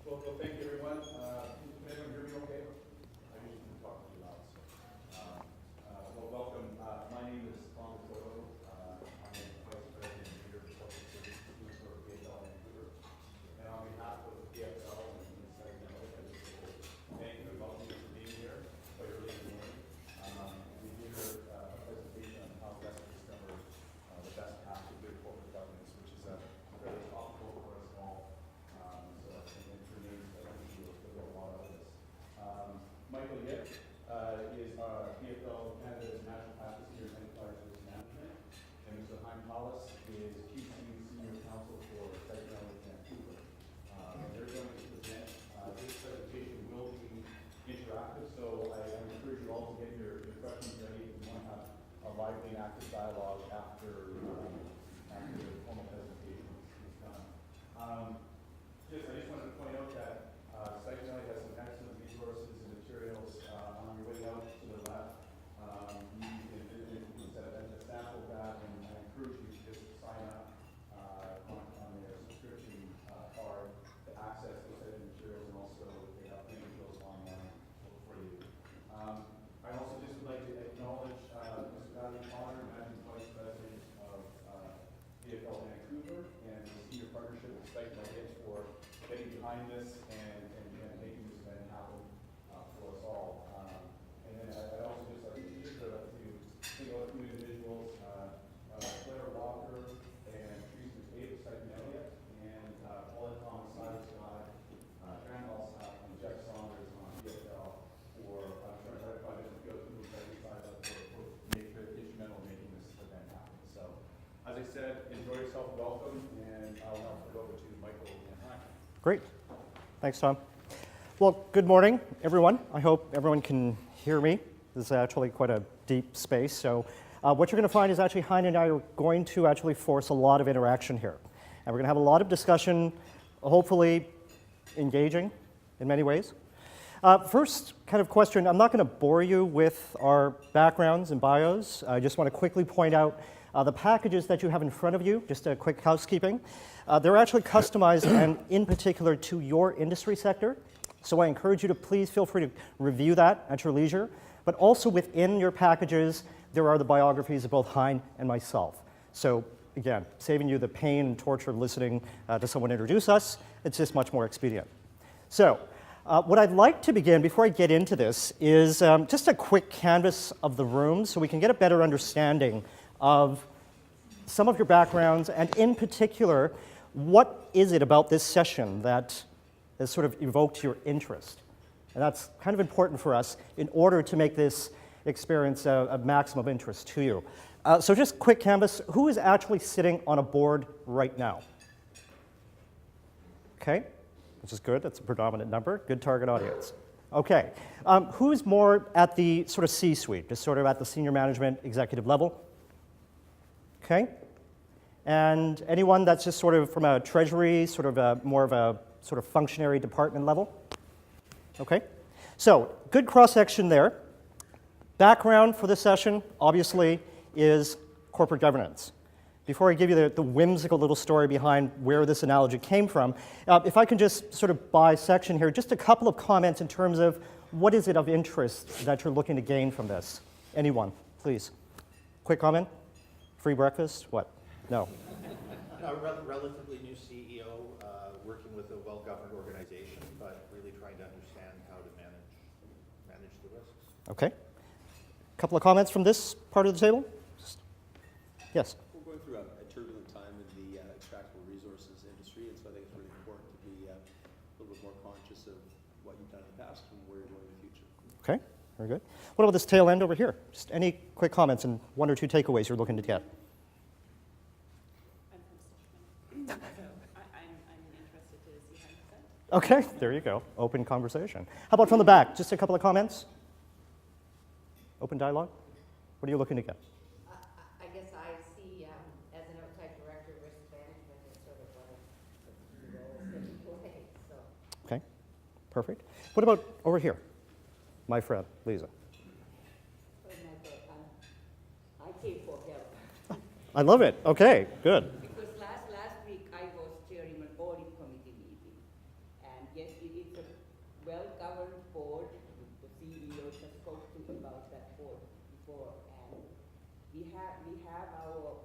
Well, thank you, everyone. Can everyone hear me okay? I usually talk too loud. Well, welcome. My name is Counsel. I'm the Vice President and Leader of Corporate Services for BFL Vancouver. And on behalf of BFL and the Stikeman Elliott, I just want to thank you and welcome you for being here quite early in the morning. We hear a presentation on how best to discover the best path to good corporate governance, which is very topical for us all. Michael Yip is BFL Canada's National Practice Senior Enterprise Risk Management, and Mr. Hein Poulus is QC Senior Counsel for Stikeman Elliott Vancouver. And they're going to present. This presentation will be interactive, so I encourage you all to get your questions ready if you want to have a lively and active dialogue after the formal presentation is done. I just wanted to point out that Stikeman Elliott has some excellent resources and materials on your way out to the left. You can set a sample of that, and I encourage you to just sign up on their subscription card to access those set of materials, and also they have many materials online for you. I also just would like to acknowledge Mr. Valley Connor, Managing Vice President of BFL Vancouver, and the Senior Partnership with Stikeman Elliott for getting behind this and making this event happen for us all. And then I'd also just like to single out a few individuals, Claire Walker and Teresa McCabe of Stikeman Elliott, and Paulette Thomas, Cyrus Scott, Randall and Jeff Saunders on BFL for trying to find it go through the side for instrumental in making this event happen. So, as I said, enjoy yourself, welcome, and I'll now turn it over to Michael and Hein. Great. Thanks, Tom. Well, good morning, everyone. I hope everyone can hear me. This is actually quite a deep space. So what you're going to find is actually Hein and I are going to actually force a lot of interaction here. And we're going to have a lot of discussion, hopefully engaging in many ways. First kind of question, I'm not going to bore you with our backgrounds and bios. I just want to quickly point out the packages that you have in front of you, just a quick housekeeping. They're actually customized and in particular to your industry sector. So I encourage you to please feel free to review that at your leisure. But also within your packages, there are the biographies of both Hein and myself. So again, saving you the pain and torture of listening to someone introduce us, it's just much more expedient. So what I'd like to begin, before I get into this, is just a quick canvas of the room so we can get a better understanding of some of your backgrounds, and in particular, what is it about this session that has sort of evoked your interest? And that's kind of important for us in order to make this experience a maximum of interest to you. So just quick canvas, who is actually sitting on a board right now? Okay, which is good, that's a predominant number, good target audience. Okay, who's more at the sort of C-suite, just sort of at the senior management executive level? Okay, and anyone that's just sort of from a treasury, sort of more of a sort of functionary department level? Okay, so good cross-section there. Background for this session, obviously, is corporate governance. Before I give you the whimsical little story behind where this analogy came from, if I can just sort of by section here, just a couple of comments in terms of what is it of interest that you're looking to gain from this? Anyone, please. Quick comment? Free breakfast? What? No. Relatively new CEO, working with a well-governed organization, but really trying to understand how to manage the risks. Okay. A couple of comments from this part of the table? Yes. We're going through a turbulent time in the extractable resources industry, and so I think it's really important to be a little bit more conscious of what you've done in the past and where you're going in the future. Okay, very good. What about this tail end over here? Just any quick comments and one or two takeaways you're looking to get? I'm interested to see how you said. Okay, there you go. Open conversation. How about from the back? Just a couple of comments? Open dialogue? What are you looking to get? I guess I see, as an outside director, risk management is sort of one of the key roles that you play. So. Okay, perfect. What about over here? My friend, Lisa. I came for help. I love it. Okay, good. Because last week I was chairing an audit committee meeting, and yes, we have our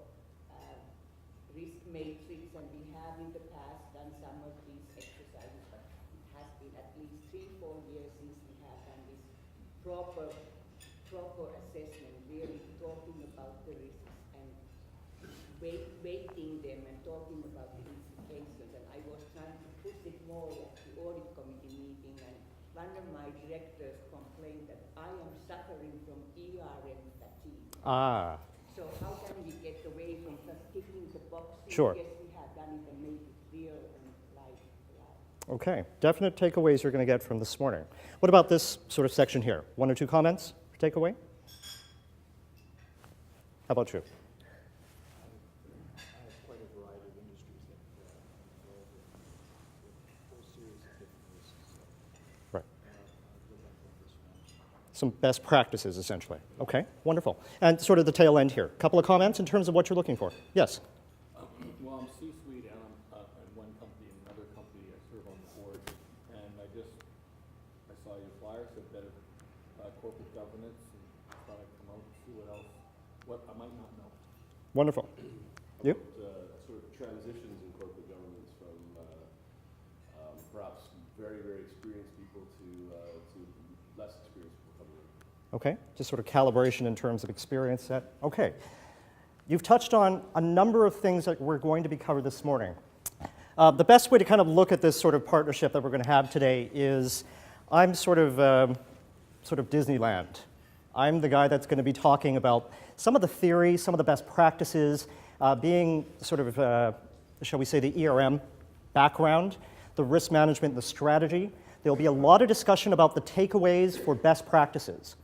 risk matrix, and we have in the past done some of these exercises, but it has been at least 3-4 years since we have done this proper assessment, really talking about the risks and weighting them and talking about the implications. And I was trying to put it more at the audit committee meeting, and one of my directors complained that I am suffering from ERM fatigue. Ah, So how can we get away from just ticking the boxes? Sure. Yes, we have done it and made it real and live. okay. Definite takeaways you're going to get from this morning. What about this sort of section here? 1 or 2 comments for takeaway? How about you? I have quite a variety of industries that involve a whole series of different risks. Right. Look at what this one. Some best practices, essentially. Okay, wonderful. And sort of the tail end here. Couple of comments in terms of what you're looking for. Yes? Well, I'm C-suite and I'm in one company and another company. I serve on the board, and I saw your flyer, said better corporate governance, and I thought I'd come out and see what I might not know. Wonderful. You? Sort of transitions in corporate governance from perhaps very, very experienced people to less experienced people coming in. Okay, just sort of calibration in terms of experience set. Okay. You've touched on a number of things that we're going to be covered this morning. The best way to kind of look at this sort of partnership that we're going to have today is I'm sort of Disneyland. I'm the guy that's going to be talking about some of the theory, some of the best practices, being sort of, shall we say, the ERM background, the risk management, the strategy. There'll be a lot of discussion about the takeaways for best practices.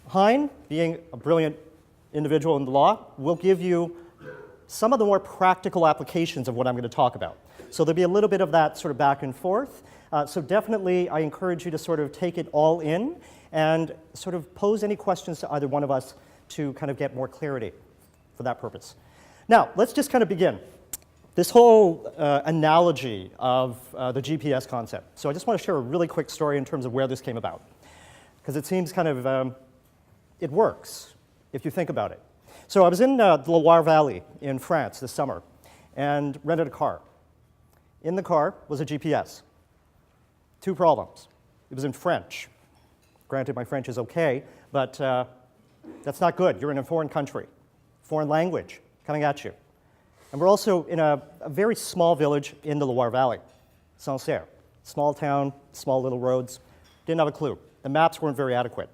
Hein, being a brilliant individual in the law, will give you some of the more practical applications of what I'm going to talk about. So there'll be a little bit of that sort of back and forth. So definitely, I encourage you to sort of take it all in and sort of pose any questions to either one of us to kind of get more clarity for that purpose. Now, let's just kind of begin. This whole analogy of the GPS concept. So I just want to share a really quick story in terms of where this came about, because it seems kind of, it works if you think about it. So I was in the Loire Valley in France this summer and rented a car. In the car was a GPS. 2 problems. It was in French. Granted, my French is okay, but that's not good. You're in a foreign country, foreign language coming at you. And we're also in a very small village in the Loire Valley, Sancerre. Small town, small little roads. Didn't have a clue. The maps weren't very adequate.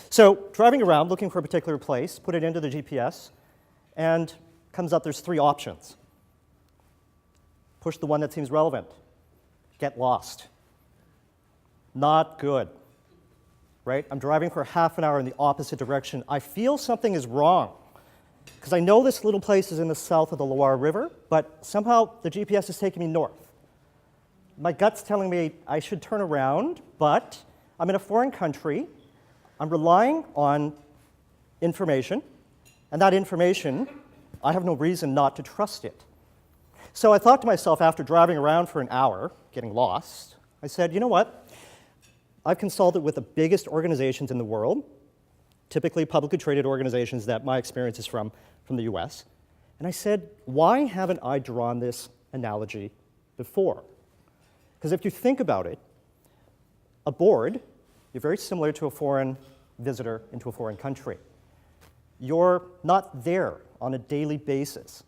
So driving around, looking for a particular place, put it into the GPS, and comes up there's 3 options. Push the one that seems relevant. Get lost. Not good. Right? I'm driving for half an hour in the opposite direction. I feel something is wrong, because I know this little place is in the south of the Loire River, but somehow the GPS is taking me north. My gut's telling me I should turn around, but I'm in a foreign country. I'm relying on information, and that information, I have no reason not to trust it. So I thought to myself, after driving around for an hour, getting lost, I said, you know what? I've consulted with the biggest organizations in the world, typically publicly traded organizations that my experience is from the US. And I said, why haven't I drawn this analogy before? Because if you think about it, a board, you're very similar to a foreign visitor into a foreign country. You're not there on a daily basis.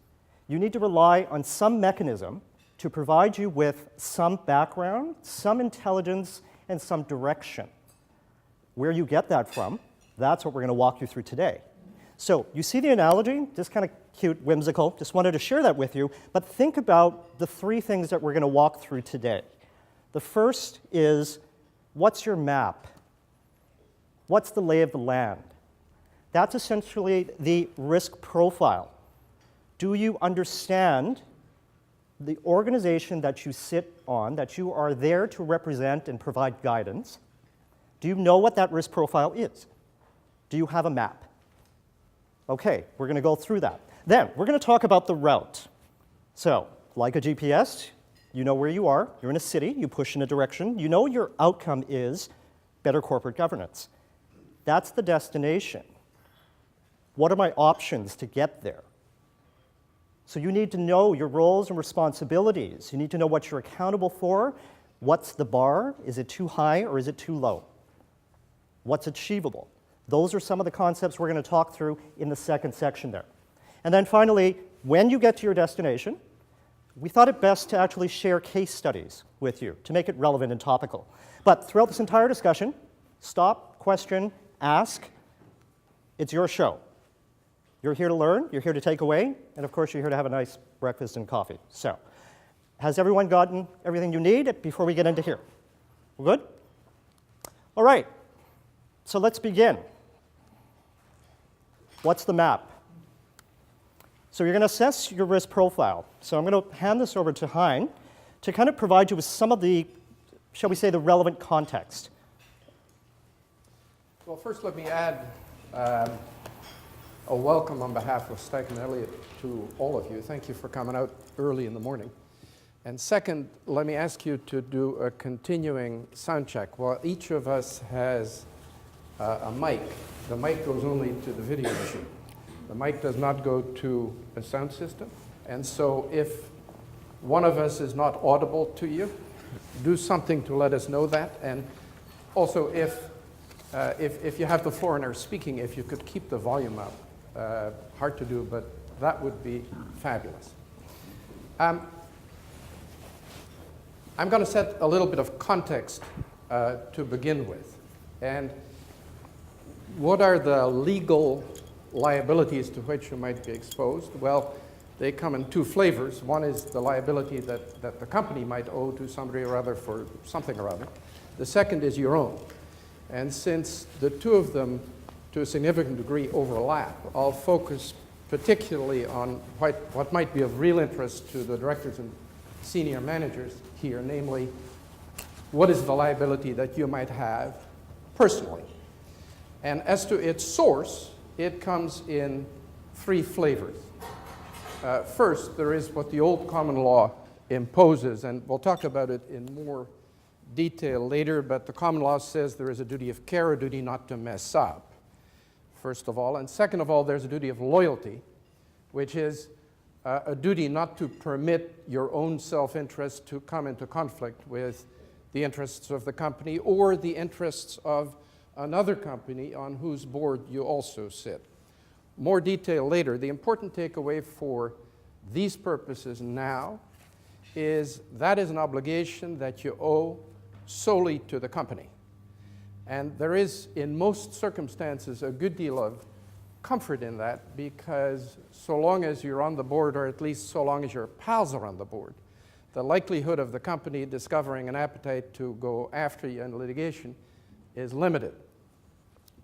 You need to rely on some mechanism to provide you with some background, some intelligence, and some direction. Where you get that from, that's what we're going to walk you through today. So you see the analogy? Just kind of cute, whimsical. Just wanted to share that with you. But think about the 3 things that we're going to walk through today. The first is, what's your map? What's the lay of the land? That's essentially the risk profile. Do you understand the organization that you sit on, that you are there to represent and provide guidance? Do you know what that risk profile is? Do you have a map? Okay, we're going to go through that. Then, we're going to talk about the route. So, like a GPS, you know where you are. You're in a city. You push in a direction. You know your outcome is better corporate governance. That's the destination. What are my options to get there? So you need to know your roles and responsibilities. You need to know what you're accountable for. What's the bar? Is it too high or is it too low? What's achievable? Those are some of the concepts we're going to talk through in the second section there. And then finally, when you get to your destination, we thought it best to actually share case studies with you to make it relevant and topical. But throughout this entire discussion, stop, question, ask. It's your show. You're here to learn, you're here to take away, and of course you're here to have a nice breakfast and coffee. So, has everyone gotten everything you need before we get into here? We're good? All right, so let's begin. What's the map? So you're going to assess your risk profile. So I'm going to hand this over to Hein to kind of provide you with some of the, shall we say, the relevant context. Well, first let me add a welcome on behalf of Stikeman Elliott to all of you. Thank you for coming out early in the morning. And second, let me ask you to do a continuing sound check. Well, each of us has a mic. The mic goes only to the video machine. The mic does not go to a sound system. And so if one of us is not audible to you, do something to let us know that. And also if you have the floor and are speaking, if you could keep the volume up. Hard to do, but that would be fabulous. I'm going to set a little bit of context to begin with. And what are the legal liabilities to which you might be exposed? Well, they come in two flavors. One is the liability that the company might owe to somebody or other for something or other. The second is your own. And since the two of them, to a significant degree, overlap, I'll focus particularly on what might be of real interest to the directors and senior managers here, namely, what is the liability that you might have personally? And as to its source, it comes in three flavors. First, there is what the old common law imposes, and we'll talk about it in more detail later, but the common law says there is a duty of care, a duty not to mess up, first of all. And second of all, there's a duty of loyalty, which is a duty not to permit your own self-interest to come into conflict with the interests of the company or the interests of another company on whose board you also sit. More detail later. The important takeaway for these purposes now is that is an obligation that you owe solely to the company. And there is, in most circumstances, a good deal of comfort in that, because so long as you're on the board, or at least so long as your pals are on the board, the likelihood of the company discovering an appetite to go after you in litigation is limited,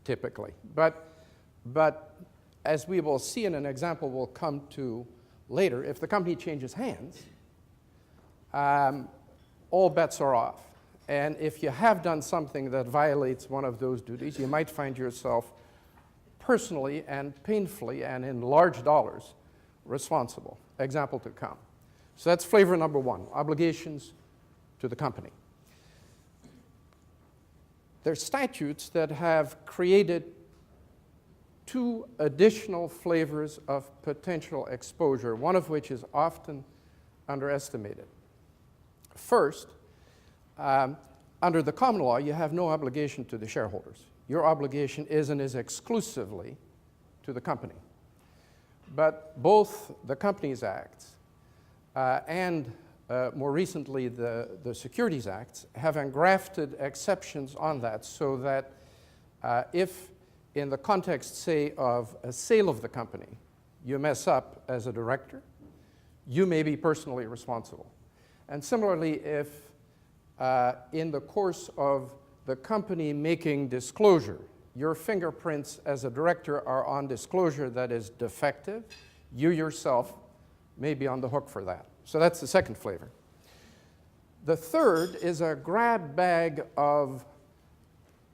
typically. But as we will see in an example we'll come to later, if the company changes hands, all bets are off. And if you have done something that violates one of those duties, you might find yourself personally and painfully and in large dollars responsible. Example to come. So that's flavor number one, obligations to the company. There's statutes that have created two additional flavors of potential exposure, one of which is often underestimated. First, under the common law, you have no obligation to the shareholders. Your obligation is and is exclusively to the company. But both the Companies Act and more recently the Securities Acts have engrafted exceptions on that, so that if in the context, say, of a sale of the company, you mess up as a director, you may be personally responsible. And similarly, if in the course of the company making disclosure, your fingerprints as a director are on disclosure that is defective, you yourself may be on the hook for that. So that's the second flavor. The third is a grab bag of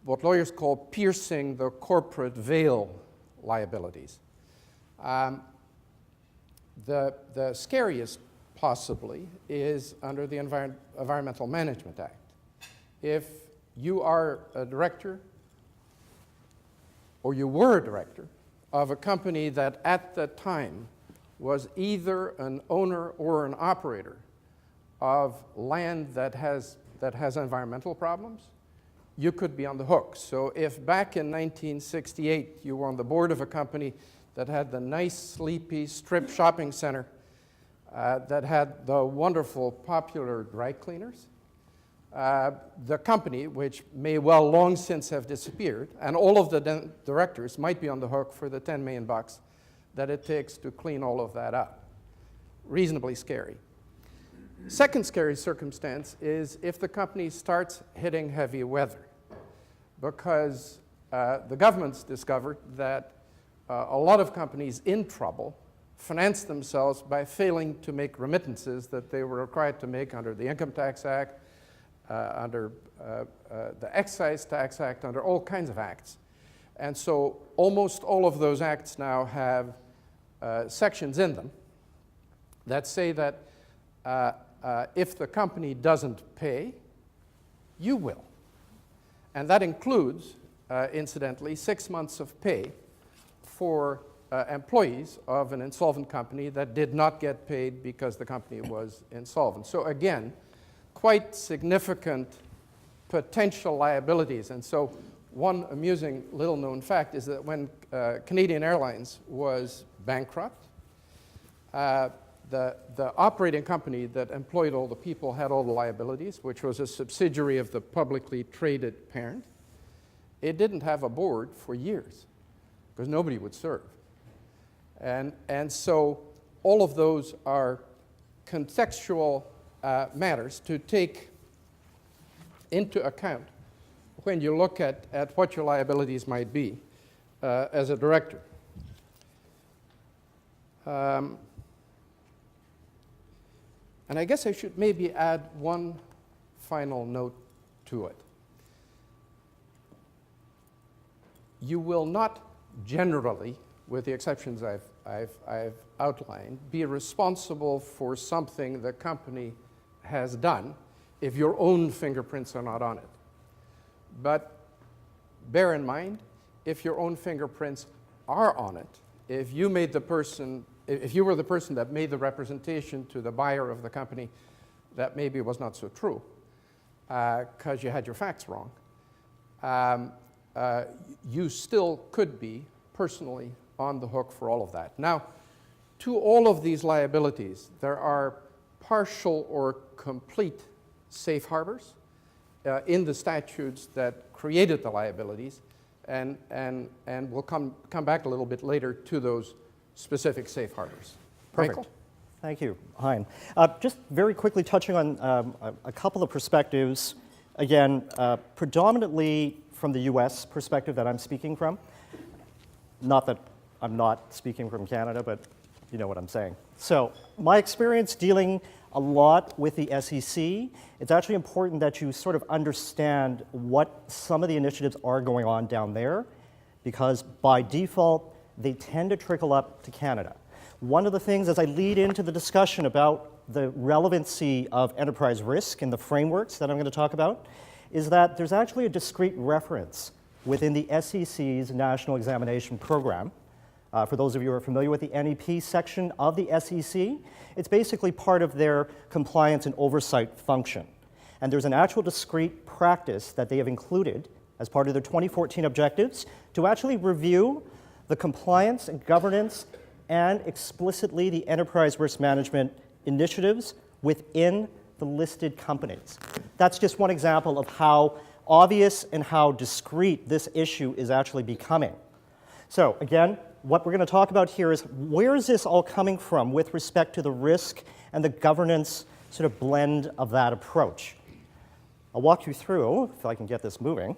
what lawyers call piercing the corporate veil liabilities. The scariest, possibly, is under the Environmental Management Act. If you are a director, or you were a director, of a company that at the time was either an owner or an operator of land that has environmental problems, you could be on the hook. So if back in 1968 you were on the board of a company that had the nice, sleepy strip shopping center that had the wonderful, popular dry cleaners, the company, which may well long since have disappeared, and all of the directors might be on the hook for the $10 million that it takes to clean all of that up. Reasonably scary. Second scary circumstance is if the company starts hitting heavy weather, because the government's discovered that a lot of companies in trouble finance themselves by failing to make remittances that they were required to make under the Income Tax Act, under the Excise Tax Act, under all kinds of acts. And so almost all of those acts now have sections in them that say that if the company doesn't pay, you will. And that includes, incidentally, 6 months of pay for employees of an insolvent company that did not get paid because the company was insolvent. So again, quite significant potential liabilities. And so one amusing little-known fact is that when Canadian Airlines was bankrupt, the operating company that employed all the people had all the liabilities, which was a subsidiary of the publicly traded parent. It didn't have a board for years because nobody would serve. And so all of those are contextual matters to take into account when you look at what your liabilities might be as a director. And I guess I should maybe add one final note to it. You will not generally, with the exceptions I've outlined, be responsible for something the company has done if your own fingerprints are not on it. But bear in mind, if your own fingerprints are on it, if you were the person that made the representation to the buyer of the company that maybe was not so true because you had your facts wrong, you still could be personally on the hook for all of that. Now, to all of these liabilities, there are partial or complete safe harbors in the statutes that created the liabilities, and we'll come back a little bit later to those specific safe harbors. Perfect. Michael? Thank you, Hein. Just very quickly touching on a couple of perspectives, again, predominantly from the US perspective that I'm speaking from. Not that I'm not speaking from Canada, but you know what I'm saying. So my experience dealing a lot with the SEC, it's actually important that you sort of understand what some of the initiatives are going on down there, because by default, they tend to trickle up to Canada. One of the things as I lead into the discussion about the relevancy of enterprise risk and the frameworks that I'm going to talk about is that there's actually a discrete reference within the SEC's National Examination Program. For those of you who are familiar with the NEP section of the SEC, it's basically part of their compliance and oversight function. And there's an actual discrete practice that they have included as part of their 2014 objectives to actually review the compliance and governance and explicitly the enterprise risk management initiatives within the listed companies. That's just one example of how obvious and how discrete this issue is actually becoming. So again, what we're going to talk about here is where is this all coming from with respect to the risk and the governance sort of blend of that approach. I'll walk you through, if I can get this moving.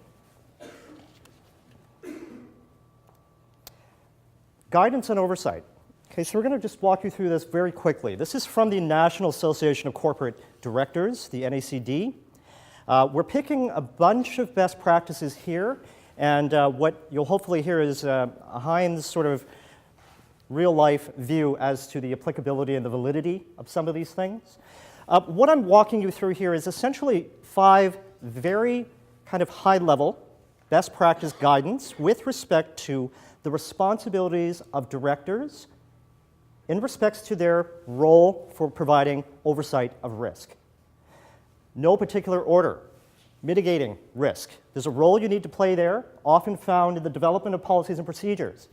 Guidance and oversight. Okay, so we're going to just walk you through this very quickly. This is from the National Association of Corporate Directors, the NACD. We're picking a bunch of best practices here, and what you'll hopefully hear is Hein's sort of real-life view as to the applicability and the validity of some of these things. What I'm walking you through here is essentially 5 very kind of high-level best practice guidance with respect to the responsibilities of directors in respects to their role for providing oversight of risk. No particular order. Mitigating risk. There's a role you need to play there, often found in the development of policies and procedures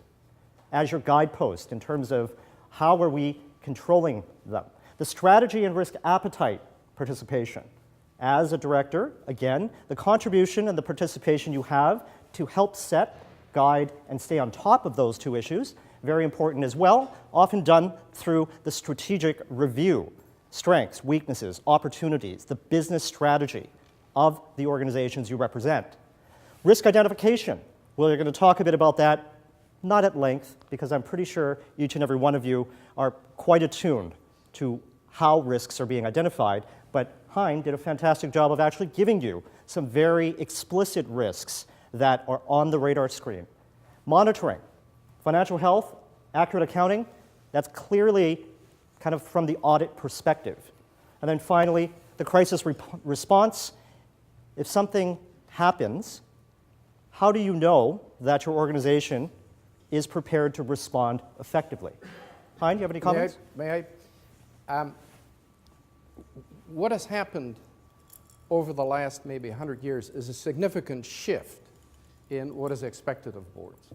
as your guidepost in terms of how are we controlling them. The strategy and risk appetite participation. As a director, again, the contribution and the participation you have to help set, guide, and stay on top of those two issues, very important as well, often done through the strategic review, strengths, weaknesses, opportunities, the business strategy of the organizations you represent. Risk identification, well, you're going to talk a bit about that, not at length, because I'm pretty sure each and every one of you are quite attuned to how risks are being identified, but Hein did a fantastic job of actually giving you some very explicit risks that are on the radar screen. Monitoring, financial health, accurate accounting, that's clearly kind of from the audit perspective. And then finally, the crisis response. If something happens, how do you know that your organization is prepared to respond effectively? Hein, do you have any comments? May I? What has happened over the last maybe 100 years is a significant shift in what is expected of boards.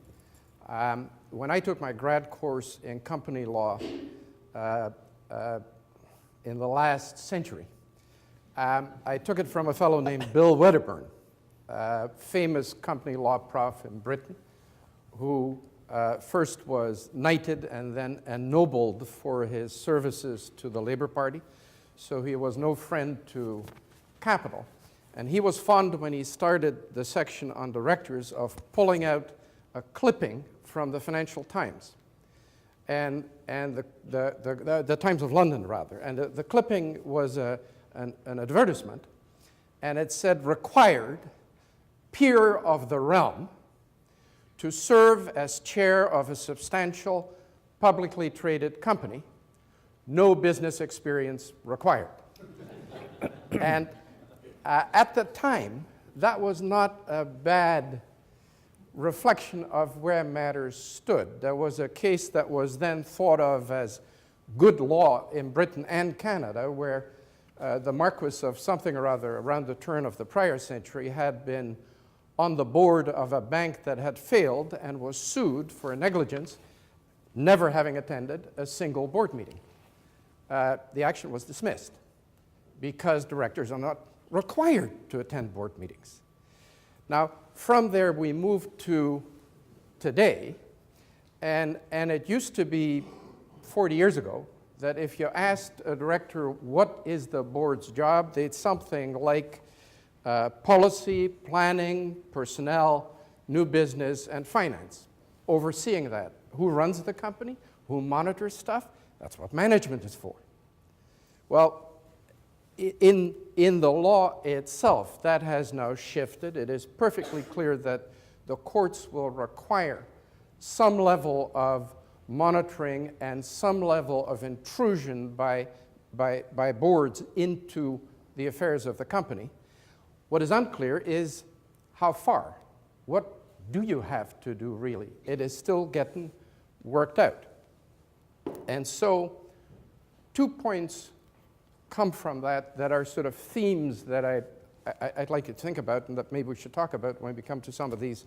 When I took my grad course in company law in the last century, I took it from a fellow named Bill Wedderburn, famous company law prof in Britain, who first was knighted and then ennobled for his services to the Labour Party. So he was no friend to capital. And he was fond, when he started the section on directors, of pulling out a clipping from the Financial Times, and the Times of London, rather. And the clipping was an advertisement, and it said, required peer of the realm to serve as chair of a substantial publicly traded company, no business experience required. And at the time, that was not a bad reflection of where matters stood. There was a case that was then thought of as good law in Britain and Canada, where the Marquis of something or other around the turn of the prior century had been on the board of a bank that had failed and was sued for negligence, never having attended a single board meeting. The action was dismissed because directors are not required to attend board meetings. Now, from there we moved to today, and it used to be 40 years ago that if you asked a director what is the board's job, they'd something like policy, planning, personnel, new business, and finance, overseeing that. Who runs the company? Who monitors stuff? That's what management is for. Well, in the law itself, that has now shifted. It is perfectly clear that the courts will require some level of monitoring and some level of intrusion by boards into the affairs of the company. What is unclear is how far. What do you have to do, really? It is still getting worked out. And so 2 points come from that are sort of themes that I'd like you to think about and that maybe we should talk about when we come to some of these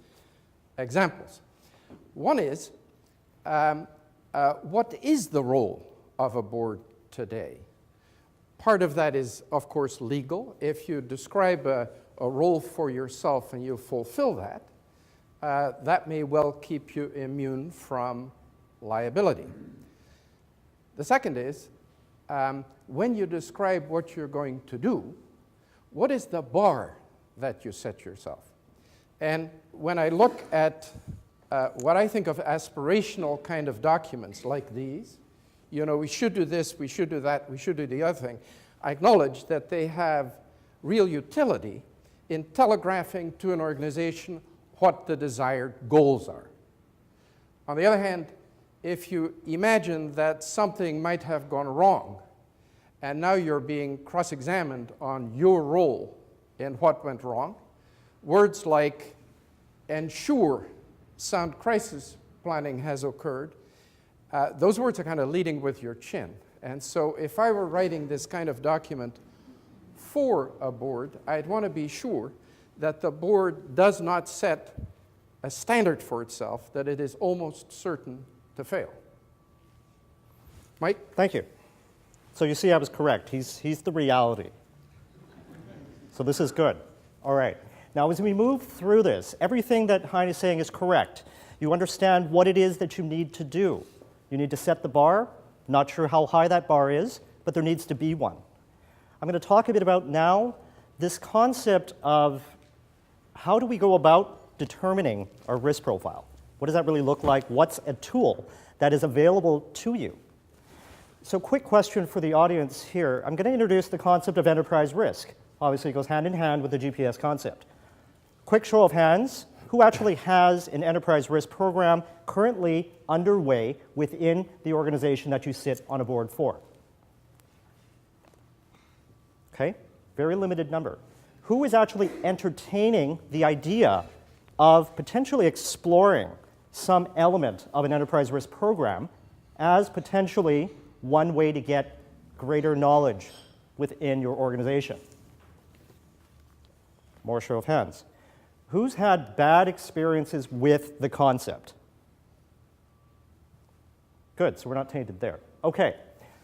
examples. One is, what is the role of a board today? Part of that is, of course, legal. If you describe a role for yourself and you fulfill that, that may well keep you immune from liability. The second is, when you describe what you're going to do, what is the bar that you set yourself? And when I look at what I think of aspirational kind of documents like these, you know, we should do this, we should do that, we should do the other thing, I acknowledge that they have real utility in telegraphing to an organization what the desired goals are. On the other hand, if you imagine that something might have gone wrong, and now you're being cross-examined on your role in what went wrong, words like ensure sound crisis planning has occurred. Those words are kind of leading with your chin. And so if I were writing this kind of document for a board, I'd want to be sure that the board does not set a standard for itself that it is almost certain to fail. Mike? Thank you. So you see I was correct. He's the reality. So this is good. All right. Now as we move through this, everything that Hein is saying is correct. You understand what it is that you need to do. You need to set the bar. Not sure how high that bar is, but there needs to be one. I'm going to talk a bit about now this concept of how do we go about determining our risk profile? What does that really look like? What's a tool that is available to you? So quick question for the audience here. I'm going to introduce the concept of enterprise risk. Obviously, it goes hand in hand with the GPS concept. Quick show of hands. Who actually has an enterprise risk program currently underway within the organization that you sit on a board for? Okay, very limited number. Who is actually entertaining the idea of potentially exploring some element of an enterprise risk program as potentially one way to get greater knowledge within your organization? More show of hands. Who's had bad experiences with the concept? Good, so we're not tainted there. Okay,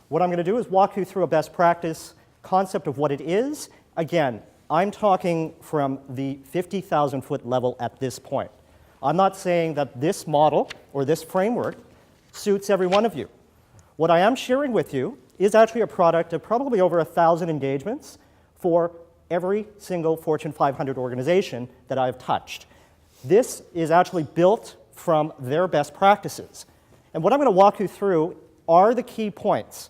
what I'm going to do is walk you through a best practice concept of what it is. Again, I'm talking from the 50,000-foot level at this point. I'm not saying that this model or this framework suits every one of you. What I am sharing with you is actually a product of probably over 1,000 engagements for every single Fortune 500 organization that I've touched. This is actually built from their best practices. And what I'm going to walk you through are the key points.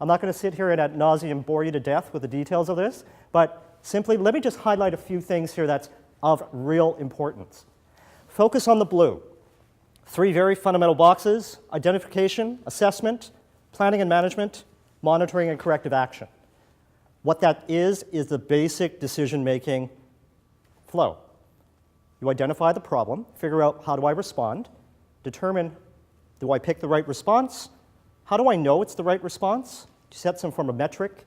I'm not going to sit here and ad nauseum bore you to death with the details of this, but simply let me just highlight a few things here that's of real importance. Focus on the blue. 3 very fundamental boxes: identification, assessment, planning and management, monitoring and corrective action. What that is the basic decision-making flow. You identify the problem, figure out how do I respond, determine do I pick the right response, how do I know it's the right response, you set some form of metric,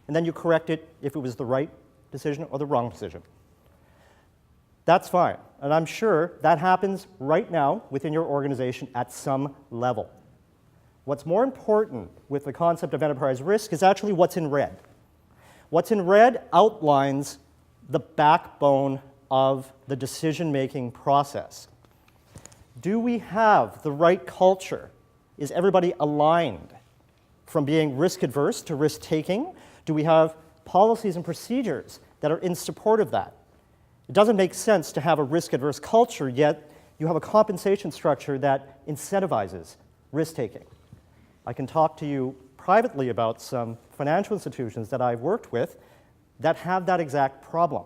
and then you correct it if it was the right decision or the wrong decision. That's fine, and I'm sure that happens right now within your organization at some level. What's more important with the concept of enterprise risk is actually what's in red. What's in red outlines the backbone of the decision-making process. Do we have the right culture? Is everybody aligned from being risk-averse to risk-taking? Do we have policies and procedures that are in support of that? It doesn't make sense to have a risk-averse culture, yet you have a compensation structure that incentivizes risk-taking. I can talk to you privately about some financial institutions that I've worked with that have that exact problem.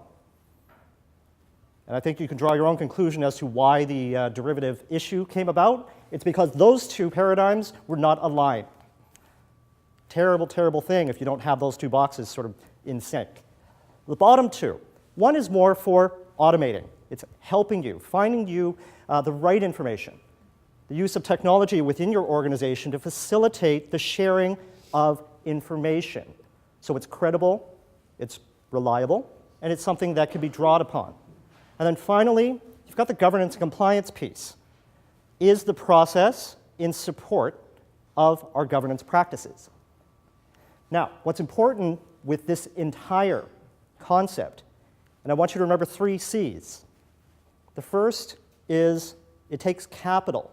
And I think you can draw your own conclusion as to why the derivative issue came about. It's because those two paradigms were not aligned. Terrible, terrible thing if you don't have those two boxes sort of in sync. The bottom two. One is more for automating. It's helping you, finding you the right information. The use of technology within your organization to facilitate the sharing of information. So it's credible, it's reliable, and it's something that can be drawn upon. And then finally, you've got the governance and compliance piece. Is the process in support of our governance practices? Now, what's important with this entire concept, and I want you to remember 3 C's. The first is it takes capital.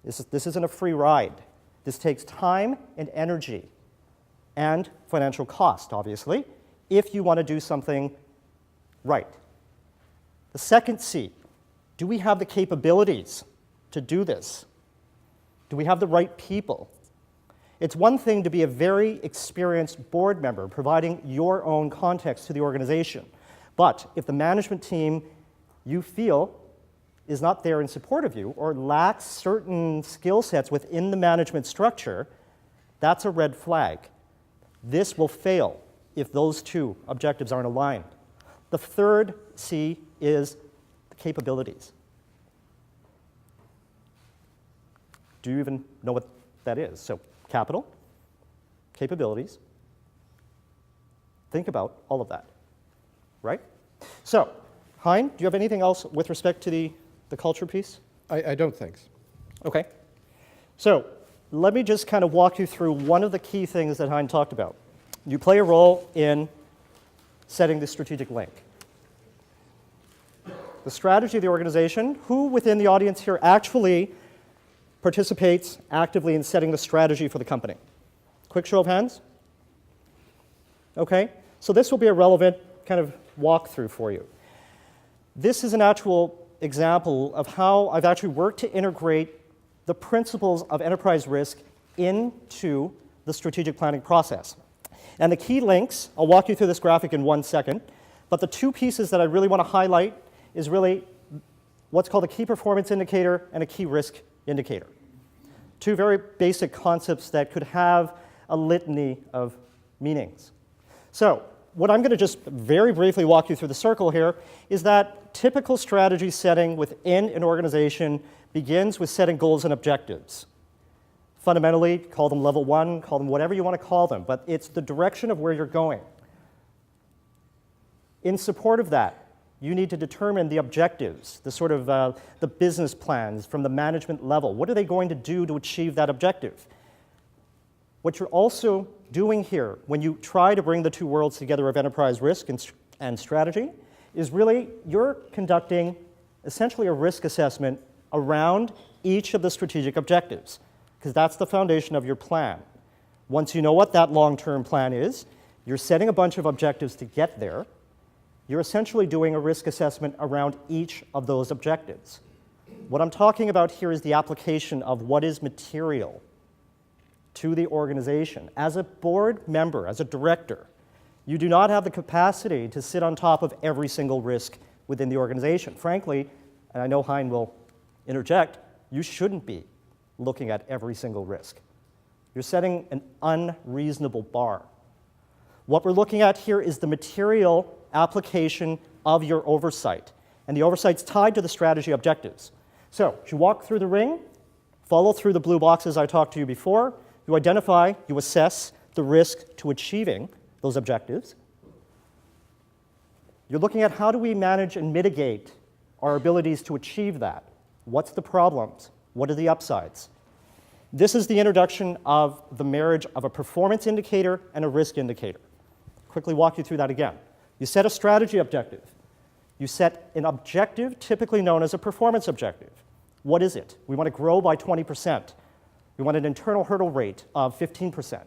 This isn't a free ride. This takes time and energy and financial cost, obviously, if you want to do something right. The second C, do we have the capabilities to do this? Do we have the right people? It's one thing to be a very experienced board member providing your own context to the organization, but if the management team you feel is not there in support of you or lacks certain skill sets within the management structure, that's a red flag. This will fail if those two objectives aren't aligned. The third C is the capabilities. Do you even know what that is? So capital, capabilities, think about all of that, right? So, Hein, do you have anything else with respect to the culture piece? I don't think so. Okay. So let me just kind of walk you through one of the key things that Hein talked about. You play a role in setting the strategic link. The strategy of the organization, who within the audience here actually participates actively in setting the strategy for the company? Quick show of hands. Okay, so this will be a relevant kind of walkthrough for you. This is an actual example of how I've actually worked to integrate the principles of enterprise risk into the strategic planning process. And the key links, I'll walk you through this graphic in 1 second, but the two pieces that I really want to highlight is really what's called a key performance indicator and a key risk indicator. Two very basic concepts that could have a litany of meanings. So what I'm going to just very briefly walk you through the circle here is that typical strategy setting within an organization begins with setting goals and objectives. Fundamentally, call them level 1, call them whatever you want to call them, but it's the direction of where you're going. In support of that, you need to determine the objectives, the sort of the business plans from the management level. What are they going to do to achieve that objective? What you're also doing here when you try to bring the two worlds together of enterprise risk and strategy is really you're conducting essentially a risk assessment around each of the strategic objectives, because that's the foundation of your plan. Once you know what that long-term plan is, you're setting a bunch of objectives to get there. You're essentially doing a risk assessment around each of those objectives. What I'm talking about here is the application of what is material to the organization. As a board member, as a director, you do not have the capacity to sit on top of every single risk within the organization. Frankly, and I know Hein will interject, you shouldn't be looking at every single risk. You're setting an unreasonable bar. What we're looking at here is the material application of your oversight, and the oversight's tied to the strategy objectives. So, as you walk through the ring, follow through the blue boxes I talked to you before, you identify, you assess the risk to achieving those objectives. You're looking at how do we manage and mitigate our abilities to achieve that? What's the problems? What are the upsides? This is the introduction of the marriage of a performance indicator and a risk indicator. Quickly walk you through that again. You set a strategy objective. You set an objective typically known as a performance objective. What is it? We want to grow by 20%. We want an internal hurdle rate of 15%.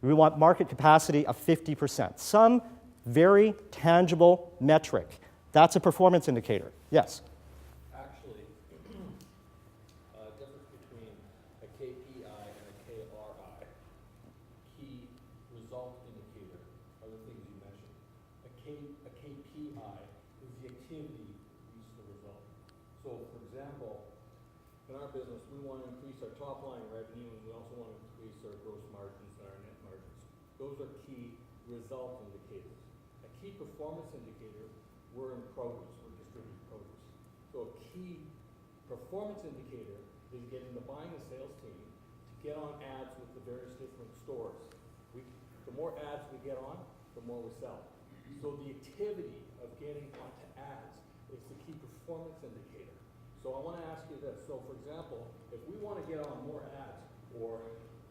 We want market capacity of 50%. Some very tangible metric. That's a performance indicator. Yes? Actually, difference between a KPI and a KRI, key result indicator, are the things you mentioned. A KPI is the activity leads to the result. So, for example, in our business, we want to increase our top line revenue, and we also want to increase our gross margins and our net margins. Those are key result indicators. A key performance indicator, we're in produce, we're distributing produce. So a key performance indicator is getting the buying and sales team to get on ads with the various different stores. The more ads we get on, the more we sell. So the activity of getting onto ads is the key performance indicator. So I want to ask you this. So for example, if we want to get on more ads, or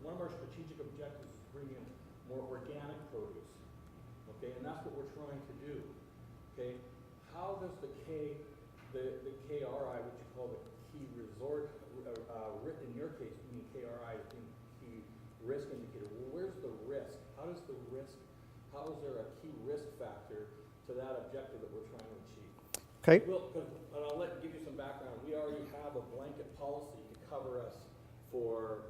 one of our strategic objectives is to bring in more organic produce, okay, and that's what we're trying to do, okay, how does the KRI, which you call the key resort, in your case, meaning KRI is being key risk indicator, well, where's the risk? How is there a key risk factor to that objective that we're trying to achieve? Okay. And I'll give you some background. We already have a blanket policy to cover us for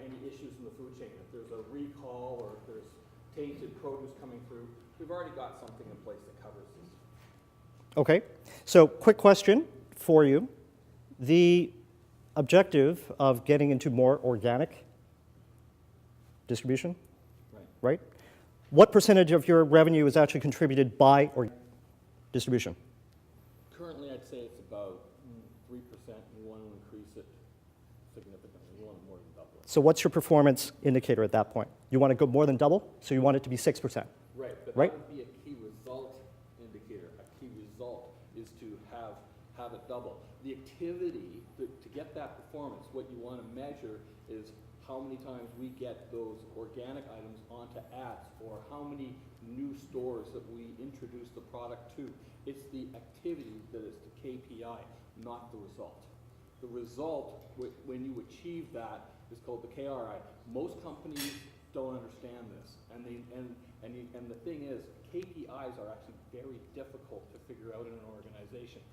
any issues in the food chain. If there's a recall or if there's tainted produce coming through, we've already got something in place that covers this. Okay. So, quick question for you. The objective of getting into more organic distribution, right? What percentage of your revenue is actually contributed by distribution? Currently, I'd say it's about 3%. We want to increase So what's your performance indicator at that point? You want to go more than double, so you want it to be 6%. Right, but Right? that would be a key result indicator. A key result is to have it double. The activity, to get that performance, what you want to measure is how many times we get those organic items onto ads, or how many new stores that we introduce the product to. It's the activity that is the KPI, not the result. The result, when you achieve that, is called the KRI. Most companies don't understand this, and the thing is, KPIs are actually very difficult to figure out in an organization.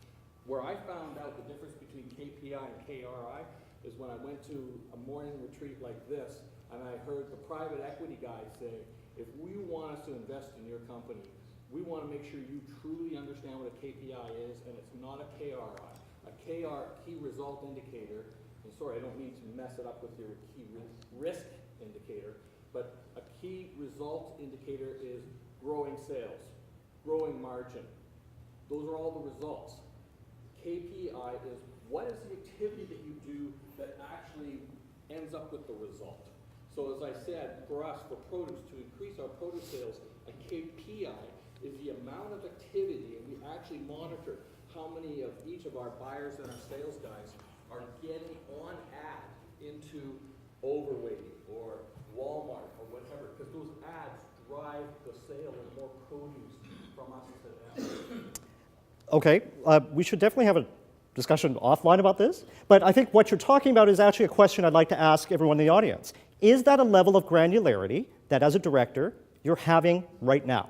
Where I found out the difference between KPI and KRI is when I went to a morning retreat like this, and I heard the private equity guy say, if we want us to invest in your company, we want to make sure you truly understand what a KPI is, and it's not a KRI. A key result indicator, and sorry, I don't mean to mess it up with your key risk indicator, but a key result indicator is growing sales, growing margin. Those are all the results. KPI is what is the activity that you do that actually ends up with the result. So as I said, for us, for produce, to increase our produce sales, a KPI is the amount of activity, and we actually monitor how many of each of our buyers and our sales guys are getting on ad into Overweight or Walmart or whatever, because those ads drive the sale of more produce from us to them. Okay, we should definitely have a discussion offline about this, but I think what you're talking about is actually a question I'd like to ask everyone in the audience. Is that a level of granularity that, as a director, you're having right now?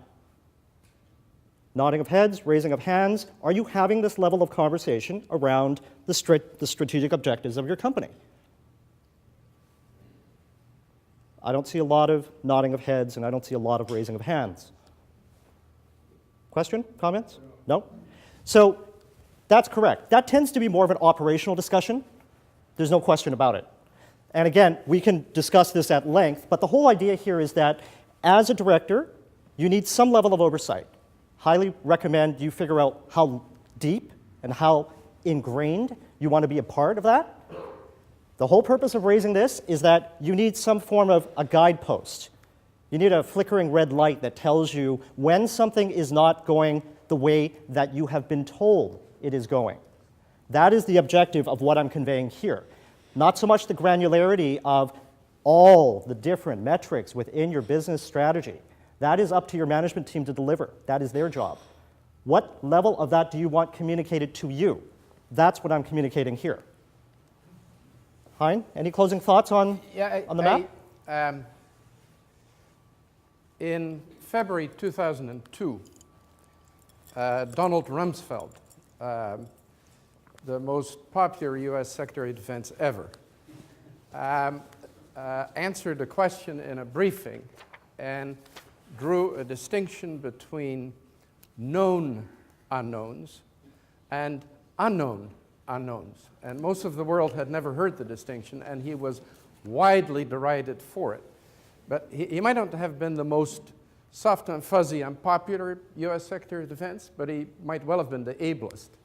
Nodding of heads, raising of hands, are you having this level of conversation around the strategic objectives of your company? I don't see a lot of nodding of heads, and I don't see a lot of raising of hands. Question? Comments? No? So that's correct. That tends to be more of an operational discussion. There's no question about it. And again, we can discuss this at length, but the whole idea here is that as a director, you need some level of oversight. Highly recommend you figure out how deep and how ingrained you want to be a part of that. The whole purpose of raising this is that you need some form of a guidepost. You need a flickering red light that tells you when something is not going the way that you have been told it is going. That is the objective of what I'm conveying here. Not so much the granularity of all the different metrics within your business strategy. That is up to your management team to deliver. That is their job. What level of that do you want communicated to you? That's what I'm communicating here. Hein, any closing thoughts on the map? In February 2002, Donald Rumsfeld, the most popular U.S. Secretary of Defense ever, answered a question in a briefing and drew a distinction between known unknowns and unknown unknowns. And most of the world had never heard the distinction, and he was widely derided for it. But he might not have been the most soft and fuzzy and popular U.S. Secretary of Defense, but he might well have been the ablest.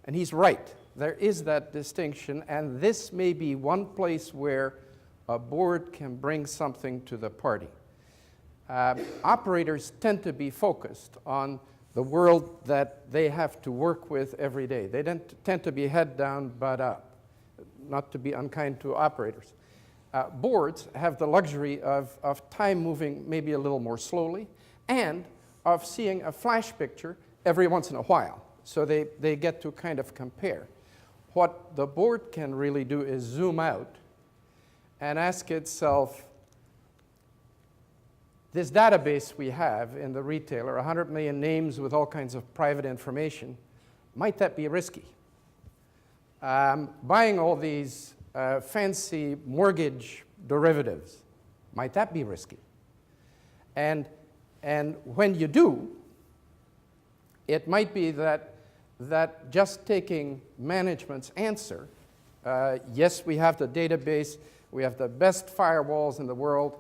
And he's right. There is that distinction, and this may be one place where a board can bring something to the party. Operators tend to be focused on the world that they have to work with every day. They tend to be head down, butt up, not to be unkind to operators. Boards have the luxury of time moving maybe a little more slowly and of seeing a flash picture every once in a while. So they get to kind of compare. What the board can really do is zoom out and ask itself, this database we have in the retailer, 100 million names with all kinds of private information, might that be risky? Buying all these fancy mortgage derivatives, might that be risky? And when you do, it might be that just taking management's answer, yes, we have the database, we have the best firewalls in the world,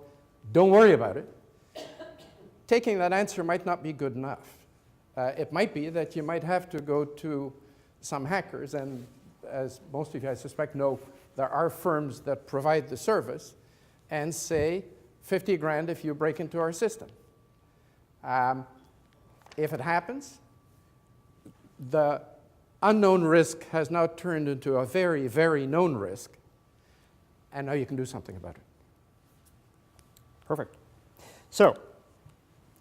don't worry about it. Taking that answer might not be good enough. It might be that you might have to go to some hackers, and as most of you I suspect know, there are firms that provide the service, and say 50 grand if you break into our system. If it happens, the unknown risk has now turned into a very, very known risk, and now you can do something about it. Perfect. So,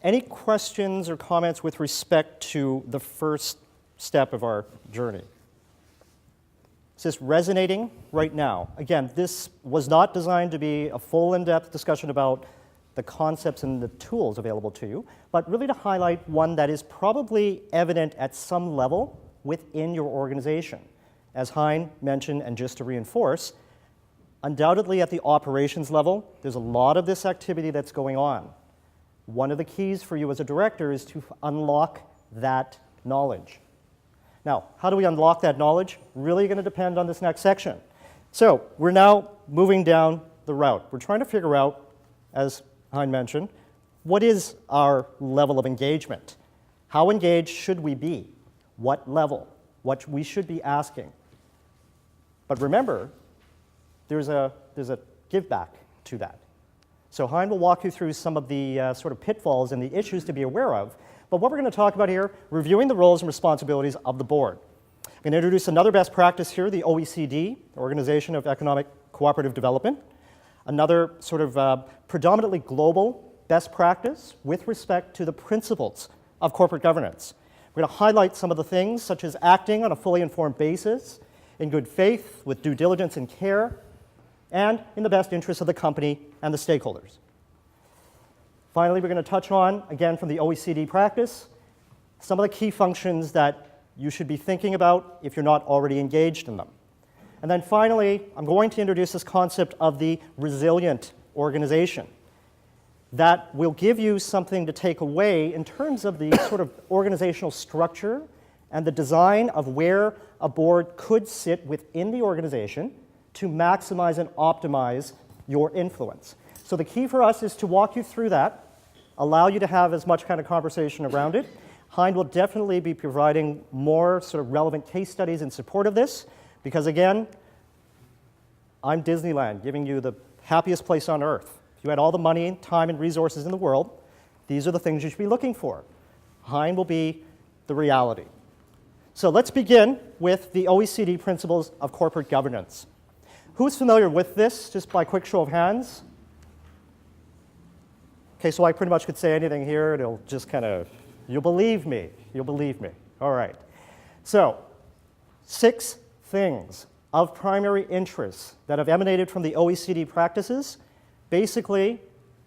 any questions or comments with respect to the first step of our journey? Is this resonating right now? Again, this was not designed to be a full in-depth discussion about the concepts and the tools available to you, but really to highlight one that is probably evident at some level within your organization. As Hein mentioned, and just to reinforce, undoubtedly at the operations level, there's a lot of this activity that's going on. One of the keys for you as a director is to unlock that knowledge. Now, how do we unlock that knowledge? Really going to depend on this next section. So, we're now moving down the route. We're trying to figure out, as Hein mentioned, what is our level of engagement? How engaged should we be? What level? What we should be asking? But remember, there's a give back to that. So Hein will walk you through some of the sort of pitfalls and the issues to be aware of. But what we're going to talk about here, reviewing the roles and responsibilities of the board. I'm going to introduce another best practice here, the OECD, Organization of Economic Cooperative Development. Another sort of predominantly global best practice with respect to the principles of corporate governance. We're going to highlight some of the things, such as acting on a fully informed basis, in good faith, with due diligence and care, and in the best interest of the company and the stakeholders. Finally, we're going to touch on, again from the OECD practice, some of the key functions that you should be thinking about if you're not already engaged in them. And then finally, I'm going to introduce this concept of the resilient organization. That will give you something to take away in terms of the sort of organizational structure and the design of where a board could sit within the organization to maximize and optimize your influence. So the key for us is to walk you through that, allow you to have as much kind of conversation around it. Hein will definitely be providing more sort of relevant case studies in support of this, because again, I'm Disneyland, giving you the happiest place on earth. If you had all the money, time, and resources in the world, these are the things you should be looking for. Hein will be the reality. So let's begin with the OECD Principles of Corporate Governance. Who's familiar with this, just by quick show of hands? Okay, so I pretty much could say anything here, and it'll just kind of, you'll believe me. You'll believe me. All right. So, 6 things of primary interest that have emanated from the OECD practices. Basically,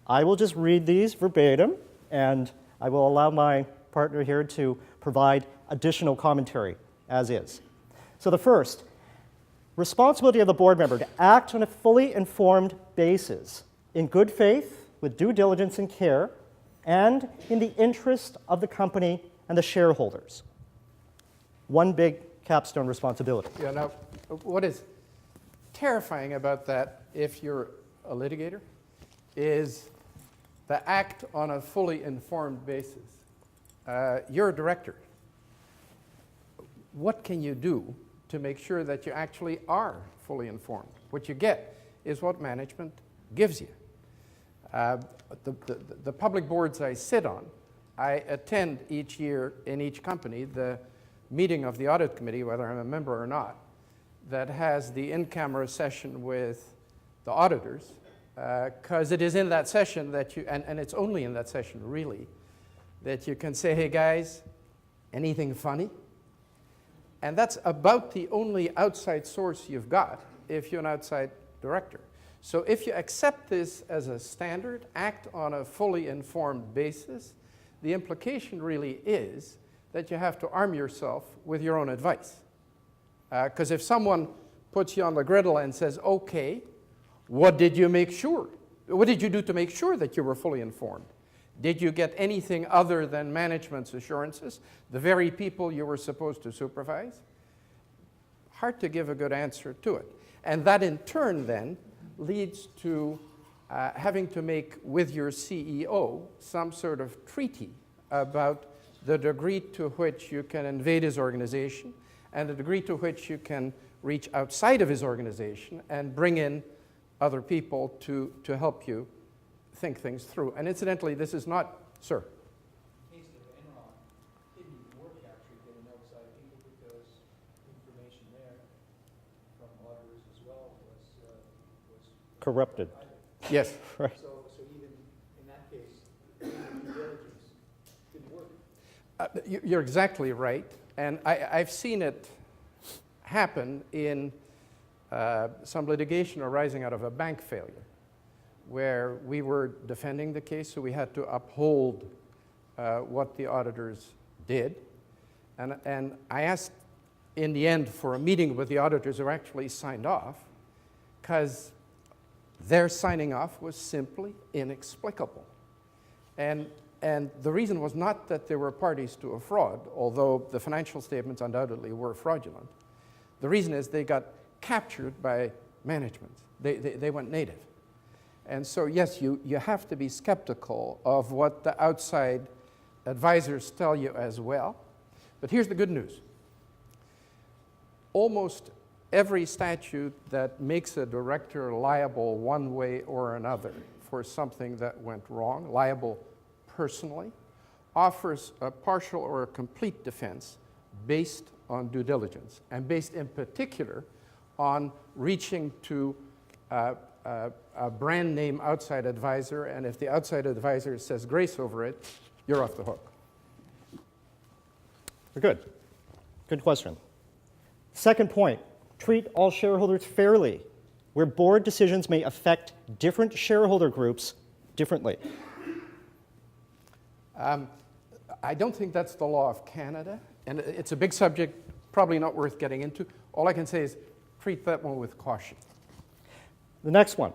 I will just read these verbatim, and I will allow my partner here to provide additional commentary as is. So the first, responsibility of the board member to act on a fully informed basis in good faith, with due diligence and care, and in the interest of the company and the shareholders. One big capstone responsibility. Yeah, now, what is terrifying about that, if you're a litigator, is the act on a fully informed basis. You're a director. What can you do to make sure that you actually are fully informed? What you get is what management gives you. The public boards I sit on, I attend each year in each company the meeting of the audit committee, whether I'm a member or not, that has the in-camera session with the auditors, because it is in that session that you, and it's only in that session really, that you can say, hey guys, anything funny? And that's about the only outside source you've got if you're an outside director. So if you accept this as a standard, act on a fully informed basis, the implication really is that you have to arm yourself with your own advice. Because if someone puts you on the griddle and says, okay, what did you make sure? What did you do to make sure that you were fully informed? Did you get anything other than management's assurances, the very people you were supposed to supervise? Hard to give a good answer to it. And that in turn then leads to having to make with your CEO some sort of treaty about the degree to which you can invade his organization and the degree to which you can reach outside of his organization and bring in other people to help you think things through. And incidentally, this is not, sir. Case of Enron didn't even work actually getting outside people because information there from auditors as well was Corrupted. Yes. Right. So even in that case, due diligence didn't work. You're exactly right. And I've seen it happen in some litigation arising out of a bank failure, where we were defending the case, so we had to uphold what the auditors did. And I asked, in the end, for a meeting with the auditors who actually signed off, because their signing off was simply inexplicable. And the reason was not that there were parties to a fraud, although the financial statements undoubtedly were fraudulent. The reason is they got captured by management. They went native. And so, yes, you have to be skeptical of what the outside advisors tell you as well. But here's the good news. Almost every statute that makes a director liable one way or another for something that went wrong, liable personally, offers a partial or a complete defense based on due diligence, and based in particular on reaching to a brand name outside advisor, and if the outside advisor says grace over it, you're off the hook. Good. Good question. Second point, treat all shareholders fairly, where board decisions may affect different shareholder groups differently. I don't think that's the law of Canada, and it's a big subject, probably not worth getting into. All I can say is treat that one with caution. The next one,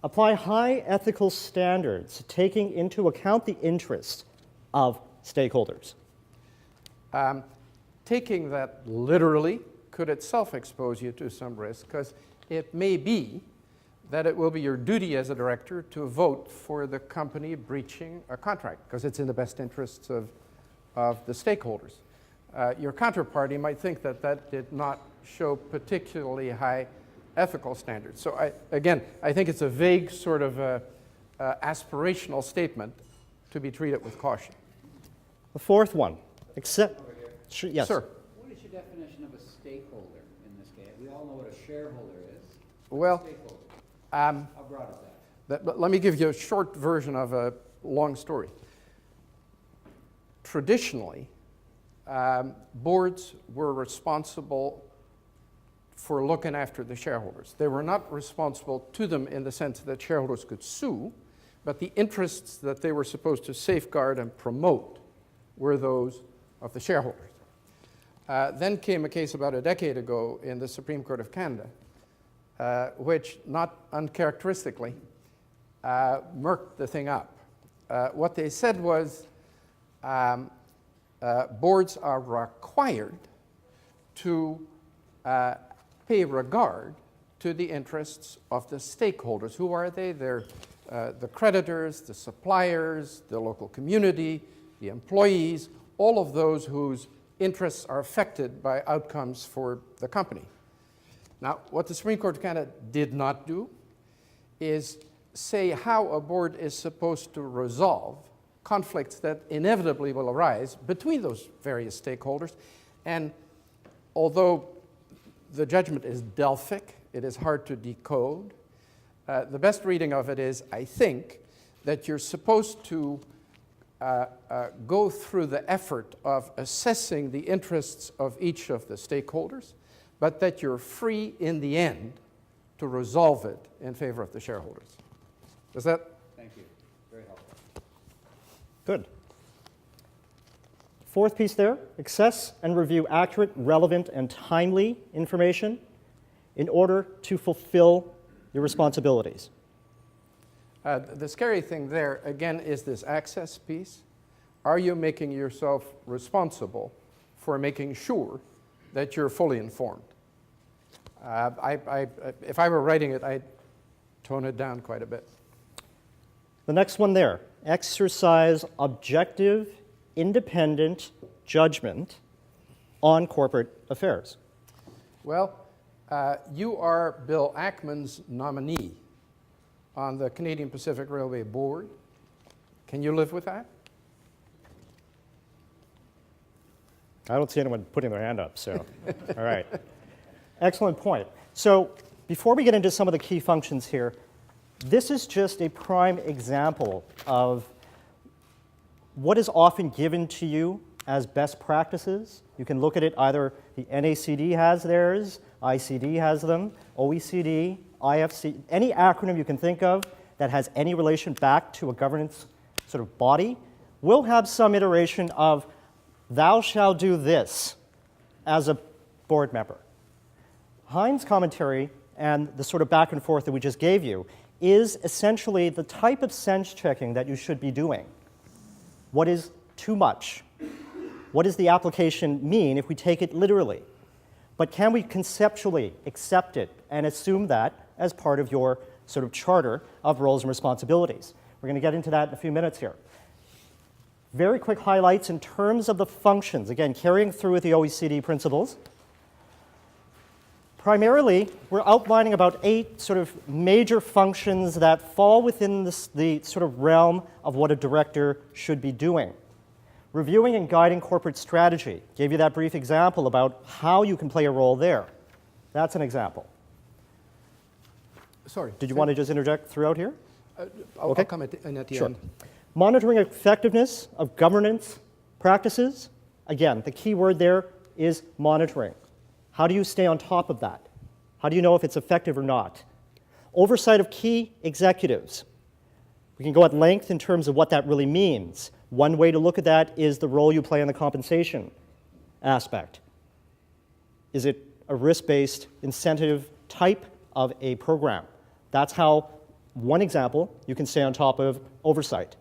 apply high ethical standards, taking into account the interests of stakeholders. Taking that literally could itself expose you to some risk, because it may be that it will be your duty as a director to vote for the company breaching a contract, because it's in the best interests of the stakeholders. Your counterparty might think that that did not show particularly high ethical standards. So I think it's a vague sort of aspirational statement to be treated with caution. The fourth one, accept. Yes. Sir. What is your definition of a stakeholder in this case? We all know what a shareholder is. Well, Stakeholder. how broad is that? But let me give you a short version of a long story. Traditionally, boards were responsible for looking after the shareholders. They were not responsible to them in the sense that shareholders could sue, but the interests that they were supposed to safeguard and promote were those of the shareholders. Then came a case about a decade ago in the Supreme Court of Canada, which, not uncharacteristically, murked the thing up. What they said was boards are required to pay regard to the interests of the stakeholders. Who are they? They're the creditors, the suppliers, the local community, the employees, all of those whose interests are affected by outcomes for the company. Now, what the Supreme Court of Canada did not do is say how a board is supposed to resolve conflicts that inevitably will arise between those various stakeholders. And although the judgment is Delphic, it is hard to decode, the best reading of it is, I think, that you're supposed to go through the effort of assessing the interests of each of the stakeholders, but that you're free in the end to resolve it in favor of the shareholders. Does that? Thank you. Very helpful. Good. Fourth piece there, access and review accurate, relevant, and timely information in order to fulfill your responsibilities. The scary thing there, again, is this access piece. Are you making yourself responsible for making sure that you're fully informed? If I were writing it, I'd tone it down quite a bit. The next one there, exercise objective, independent judgment on corporate affairs. Well, you are Bill Ackman's nominee on the Canadian Pacific Railway Board. Can you live with that? I don't see anyone putting their hand up, so, all right. Excellent point. So before we get into some of the key functions here, this is just a prime example of what is often given to you as best practices. You can look at it either the NACD has theirs, ICD has them, OECD, IFC, any acronym you can think of that has any relation back to a governance sort of body will have some iteration of thou shall do this as a board member. Hein's commentary and the sort of back and forth that we just gave you is essentially the type of sense checking that you should be doing. What is too much? What does the application mean if we take it literally? But can we conceptually accept it and assume that as part of your sort of charter of roles and responsibilities? We're going to get into that in a few minutes here. Very quick highlights in terms of the functions. Again, carrying through with the OECD principles. Primarily, we're outlining about 8 sort of major functions that fall within the sort of realm of what a director should be doing. Reviewing and guiding corporate strategy. Gave you that brief example about how you can play a role there. That's an example. Sorry. Did you want to just interject throughout here? I'll come in at the end. Monitoring effectiveness of governance practices. Again, the key word there is monitoring. How do you stay on top of that? How do you know if it's effective or not? Oversight of key executives. We can go at length in terms of what that really means. One way to look at that is the role you play in the compensation aspect. Is it a risk-based incentive type of a program? That's how, one example, you can stay on top of oversight.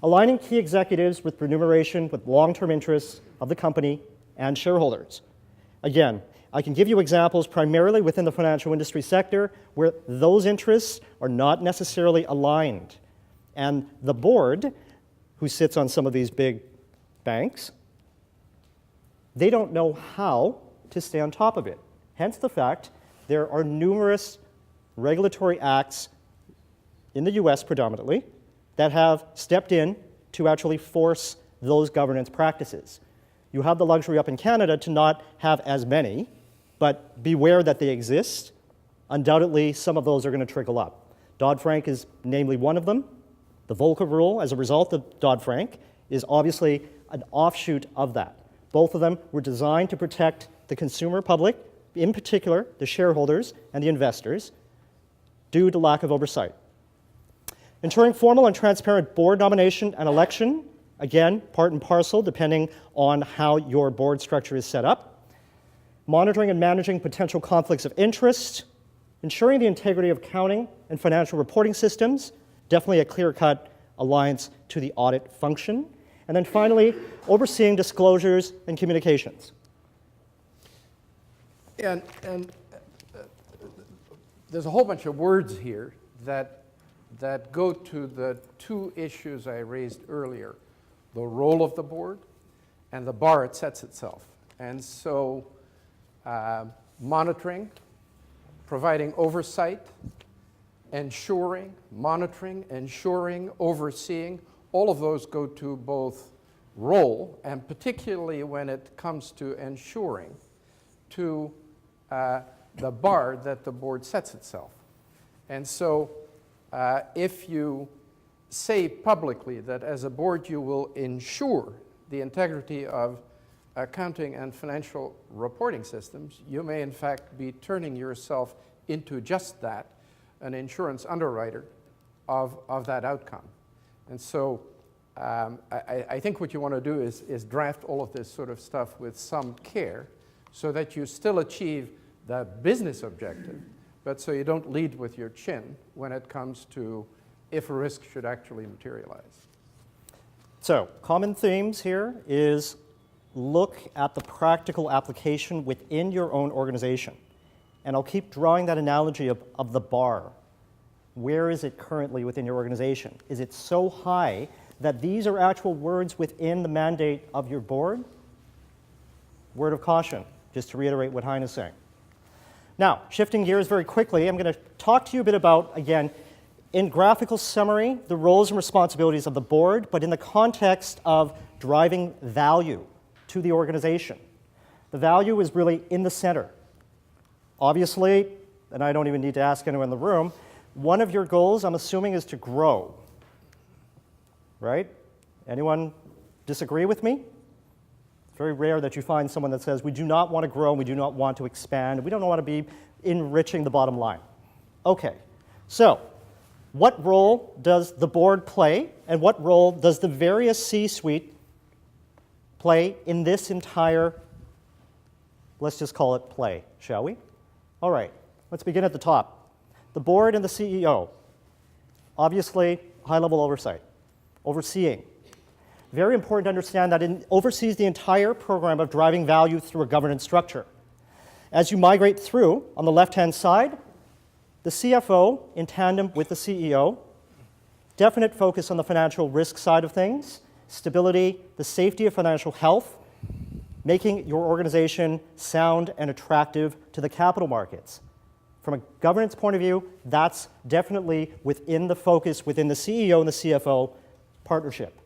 Aligning key executives with remuneration with long-term interests of the company and shareholders. Again, I can give you examples primarily within the financial industry sector where those interests are not necessarily aligned. And the board, who sits on some of these big banks, they don't know how to stay on top of it. Hence the fact there are numerous regulatory acts in the US predominantly that have stepped in to actually force those governance practices. You have the luxury up in Canada to not have as many, but beware that they exist. Undoubtedly, some of those are going to trickle up. Dodd-Frank is namely one of them. The Volcker rule, as a result of Dodd-Frank, is obviously an offshoot of that. Both of them were designed to protect the consumer public, in particular the shareholders and the investors, due to lack of oversight. Ensuring formal and transparent board nomination and election, again, part and parcel, depending on how your board structure is set up. Monitoring and managing potential conflicts of interest. Ensuring the integrity of accounting and financial reporting systems, definitely a clear-cut alliance to the audit function. And then finally, overseeing disclosures and communications. And there's a whole bunch of words here that go to the 2 issues I raised earlier, the role of the board and the bar it sets itself. And so monitoring, providing oversight, ensuring, monitoring, ensuring, overseeing, all of those go to both role, and particularly when it comes to ensuring, to the bar that the board sets itself. And so if you say publicly that as a board you will ensure the integrity of accounting and financial reporting systems, you may in fact be turning yourself into just that, an insurance underwriter of that outcome. And so I think what you want to do is draft all of this sort of stuff with some care so that you still achieve the business objective, but so you don't lead with your chin when it comes to if a risk should actually materialize. So, common themes here is look at the practical application within your own organization. And I'll keep drawing that analogy of the bar. Where is it currently within your organization? Is it so high that these are actual words within the mandate of your board? Word of caution, just to reiterate what Hein is saying. Now, shifting gears very quickly, I'm going to talk to you a bit about, again, in graphical summary, the roles and responsibilities of the board, but in the context of driving value to the organization. The value is really in the center. Obviously, and I don't even need to ask anyone in the room, one of your goals, I'm assuming, is to grow, right? Anyone disagree with me? It's very rare that you find someone that says, we do not want to grow, and we do not want to expand, we don't want to be enriching the bottom line. Okay, so what role does the board play, and what role does the various C-suite play in this entire, let's just call it play, shall we? All right, let's begin at the top. The board and the CEO, obviously high-level oversight, overseeing. Very important to understand that it oversees the entire program of driving value through a governance structure. As you migrate through, on the left-hand side, the CFO, in tandem with the CEO, definite focus on the financial risk side of things, stability, the safety of financial health, making your organization sound and attractive to the capital markets. From a governance point of view, that's definitely within the focus within the CEO and the CFO partnership.